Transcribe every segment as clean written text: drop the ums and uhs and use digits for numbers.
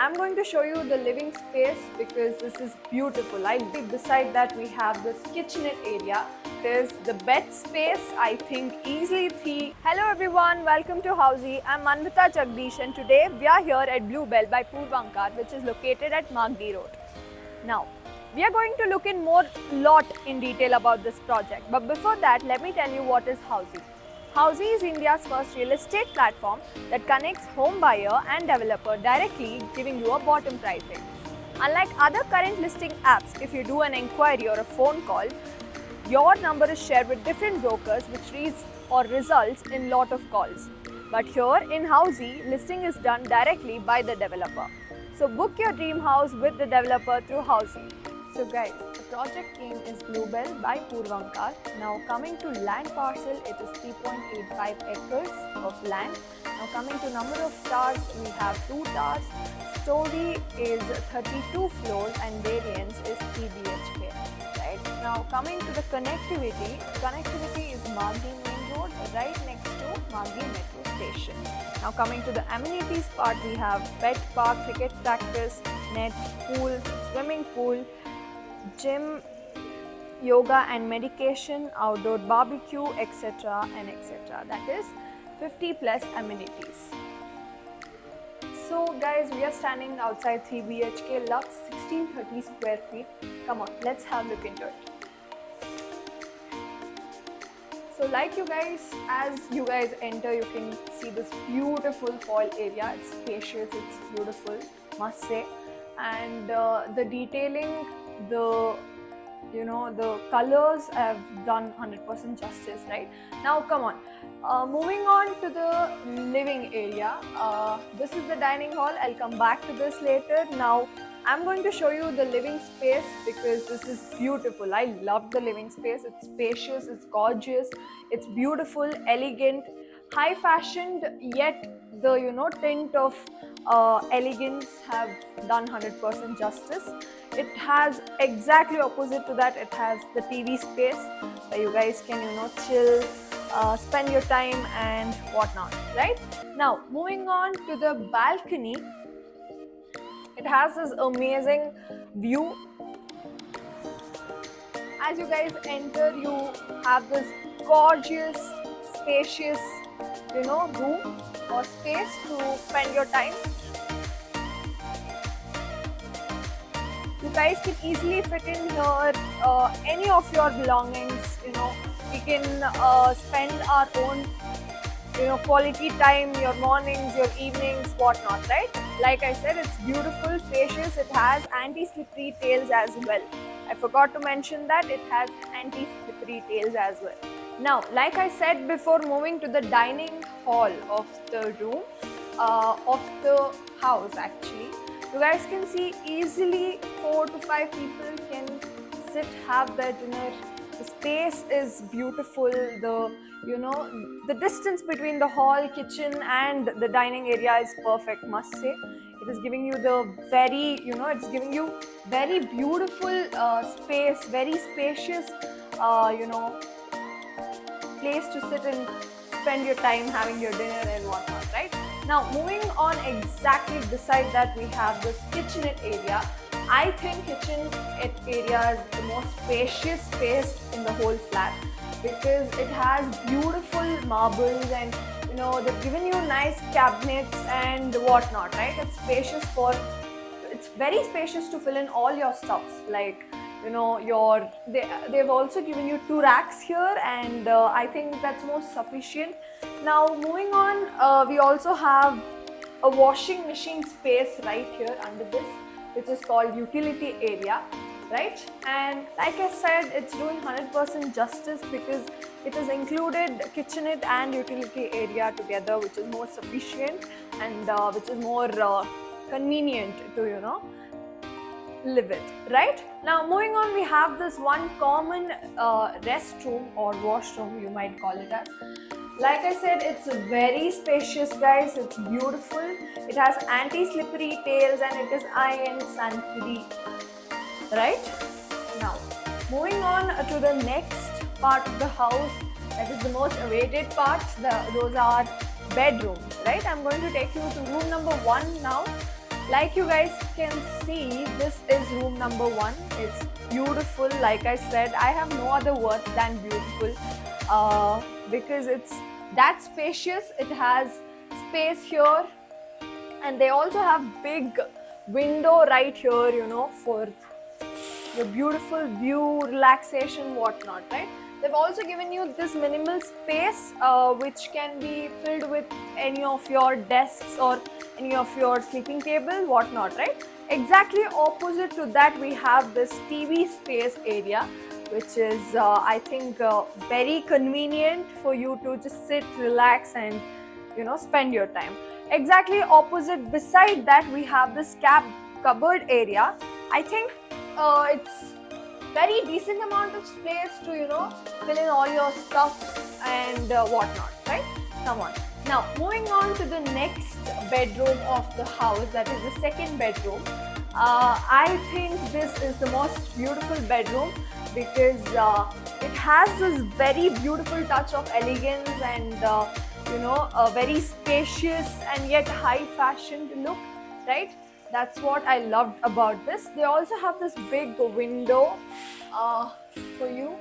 I'm going to show you the living space because this is beautiful. Beside that we have this kitchenette area. There's the bed space, I think easily 3. Hello everyone, welcome to Housey. I'm Manvita Jagdish and today we are here at Bluebell by Purvankar, which is located at Magdi Road. Now, we are going to look in lot in detail about this project. But before that, let me tell you what is Housey. Housey is India's first real estate platform that connects home buyer and developer directly, giving you a bottom pricing. Unlike other current listing apps, if you do an inquiry or a phone call, your number is shared with different brokers, which reads or results in lot of calls. But here in Housey, listing is done directly by the developer. So book your dream house with the developer through Housey. So guys, the project name is Bluebell by Purvankar. Now coming to land parcel, it is 3.85 acres of land. Now coming to number of towers, we have 2 towers. Story is 32 floors and variance is 3 BHK. Right? Now coming to the connectivity is Magdi Main Road right next to Magdi Metro Station. Now coming to the amenities part, we have pet park, cricket practice, net, pool, swimming pool, gym, yoga and medication, outdoor barbecue, etc. and etc. That is 50 plus amenities. So guys, we are standing outside 3 BHK Lux, 1630 square feet. Come on, let's have a look into it. So like as you guys enter, you can see this beautiful foil area. It's spacious, it's beautiful, must say. And the detailing, the colors have done 100% justice, right? Now come on, moving on to the living area. This is the dining hall. I'll come back to this later. Now I'm going to show you the living space because this is beautiful. I love the living space. It's spacious, it's gorgeous, it's beautiful, elegant, high fashioned, yet the tint of elegance have done 100% justice. It has exactly opposite to that. It has the TV space where you guys can chill, spend your time and whatnot, right? Now moving on to the balcony, it has this amazing view. As you guys enter, you have this gorgeous, spacious room or space to spend your time. You guys can easily fit in here any of your belongings. We can spend our own quality time, your mornings, your evenings, whatnot, right? Like I said, it's beautiful, spacious. It has anti-slippery tails as well. I forgot to mention that it has anti-slippery tails as well. Now, like I said before, moving to the dining hall of the room, of the house actually, you guys can see easily 4 to 5 people can sit, have their dinner. The space is beautiful. The distance between the hall, kitchen and the dining area is perfect, must say. It is giving you the it's giving you very beautiful space, very spacious, place to sit and spend your time having your dinner and whatnot, right? Now moving on, exactly beside that we have this kitchenette area. I think kitchenette area is the most spacious space in the whole flat because it has beautiful marbles and they've given you nice cabinets and whatnot, right? It's very spacious to fill in all your stuffs, like they've also given you 2 racks here, and I think that's most sufficient. Now moving on, we also have a washing machine space right here under this, which is called utility area, right? And like I said, it's doing 100% justice because it is included kitchenette and utility area together, which is more sufficient and which is more convenient to live it, right? Now moving on, we have this one common restroom or washroom, you might call it as. Like I said, it's very spacious, guys. It's beautiful. It has anti-slippery tails and it is iron sanitary, right? Now moving on to the next part of the house, that is the most awaited part. Those are bedrooms, right? I'm going to take you to room number 1 now. Like you guys can see, this is room number 1. It's beautiful. Like I said, I have no other words than beautiful, because it's that spacious. It has space here, and they also have big window right here, you know, for the beautiful view, relaxation, whatnot, right? They've also given you this minimal space, which can be filled with any of your desks or any of your sleeping table, whatnot, right? Exactly opposite to that, we have this TV space area, which is, I think, very convenient for you to just sit, relax, and, you know, spend your time. Exactly opposite, beside that, we have this cupboard area. I think it's very decent amount of space to, you know, fill in all your stuff and whatnot, right? Come on. Now, moving on to the next bedroom of the house, that is the second bedroom. I think this is the most beautiful bedroom because it has this very beautiful touch of elegance and, you know, a very spacious and yet high fashioned look, right? That's what I loved about this. They also have this big window for you.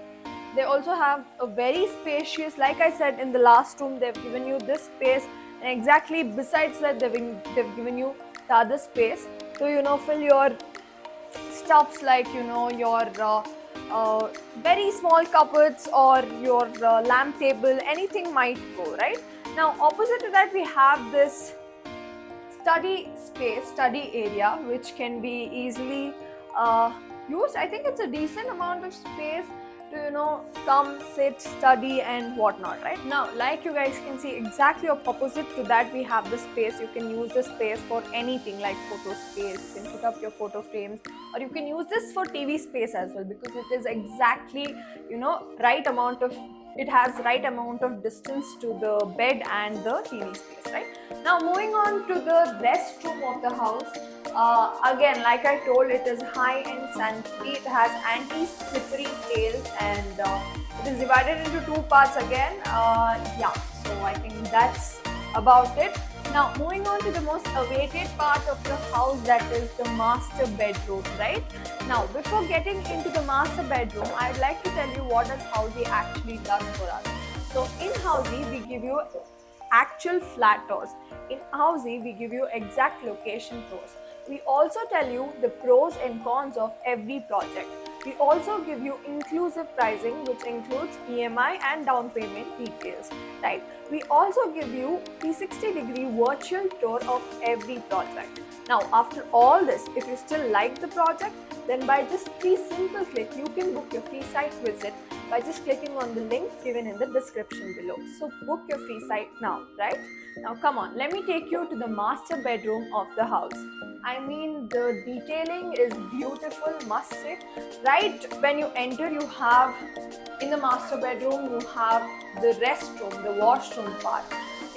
They also have a very spacious, like I said in the last room, they've given you this space, and exactly besides that, they've given you the other space to, you know, fill your stuffs like, you know, your very small cupboards or your lamp table, anything might go, right? Now, opposite to that, we have this study area, which can be easily used. I think it's a decent amount of space to, you know, come, sit, study and whatnot, right? Now, like you guys can see, exactly opposite to that, we have the space. You can use the space for anything like photo space. You can put up your photo frames, or you can use this for TV space as well, because it is exactly, you know, it has right amount of distance to the bed and the TV space, right? Now, moving on to the restroom of the house. Again, like I told, it is high-end sanitary. It has anti-slippery tails, and it is divided into 2 parts again. Yeah, so I think that's about it. Now, moving on to the most awaited part of the house, that is the master bedroom, right? Now, before getting into the master bedroom, I'd like to tell you what does Housey actually does for us. So, in Housey, we give you actual flat tours. In Housey, we give you exact location tours. We also tell you the pros and cons of every project. We also give you inclusive pricing, which includes EMI and down payment details, right? We also give you 360-degree virtual tour of every project. Now, after all this, if you still like the project, then by just 3 simple clicks, you can book your free site visit by just clicking on the link given in the description below. So book your free site now, right? Now come on, let me take you to the master bedroom of the house. I mean, the detailing is beautiful, must say. Right when you enter, you have, in the master bedroom, you have the restroom, the washroom part.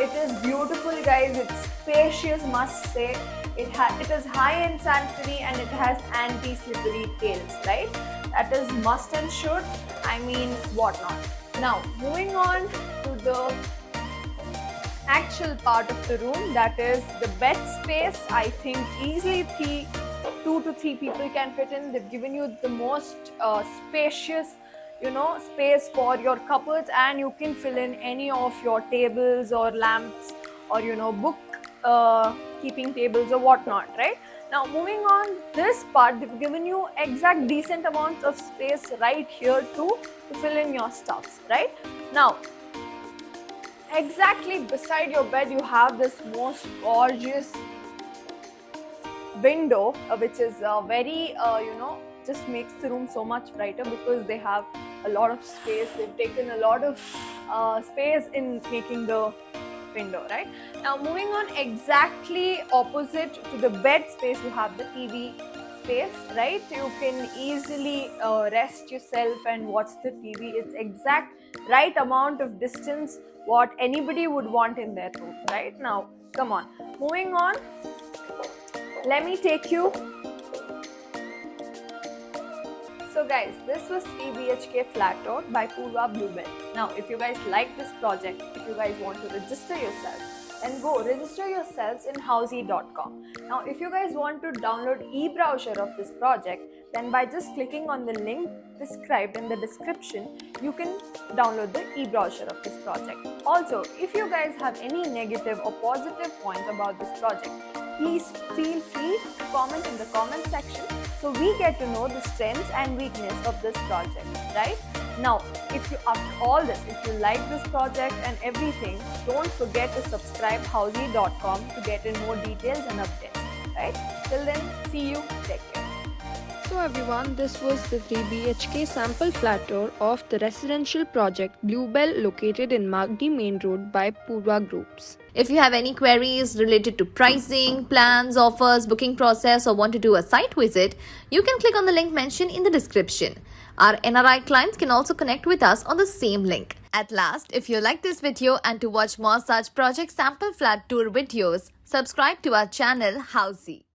It is beautiful, guys. It's spacious, must say. It is high-end sanitary, and it has anti-slippery tails, right? That is must and should. I mean, whatnot. Now, moving on to the actual part of the room, that is the bed space. I think easily 2 to 3 people can fit in. They've given you the most spacious, you know, space for your cupboards, and you can fill in any of your tables or lamps or, you know, book keeping tables or whatnot, right? Now, moving on this part, they've given you exact decent amount of space right here to fill in your stuffs, right? Now, exactly beside your bed, you have this most gorgeous window, which is very, you know, just makes the room so much brighter because they have a lot of space. They've taken a lot of space in making the window, right? Now, moving on, exactly opposite to the bed space, you have the TV space, right? You can easily rest yourself and watch the TV. It's exact right amount of distance what anybody would want in their room, right? Now, come on. Moving on, let me take you. So guys, this was 3 BHK flat tour by Purva Bluebell. Now, if you guys like this project, if you guys want to register yourself, then go register yourselves in Housey.com. Now, if you guys want to download e-brochure of this project, then by just clicking on the link described in the description, you can download the e-brochure of this project. Also, if you guys have any negative or positive points about this project, please feel free to comment in the comment section so we get to know the strengths and weakness of this project, right? Now, if you, after all this, if you like this project and everything, don't forget to subscribe Housey.com to get in more details and updates, right? Till then, see you, take care. So everyone, this was the 3 BHK sample flat tour of the residential project Bluebell located in Magdi Main Road by Purva Groups. If you have any queries related to pricing, plans, offers, booking process, or want to do a site visit, you can click on the link mentioned in the description. Our NRI clients can also connect with us on the same link. At last, if you like this video and to watch more such project sample flat tour videos, subscribe to our channel Housey.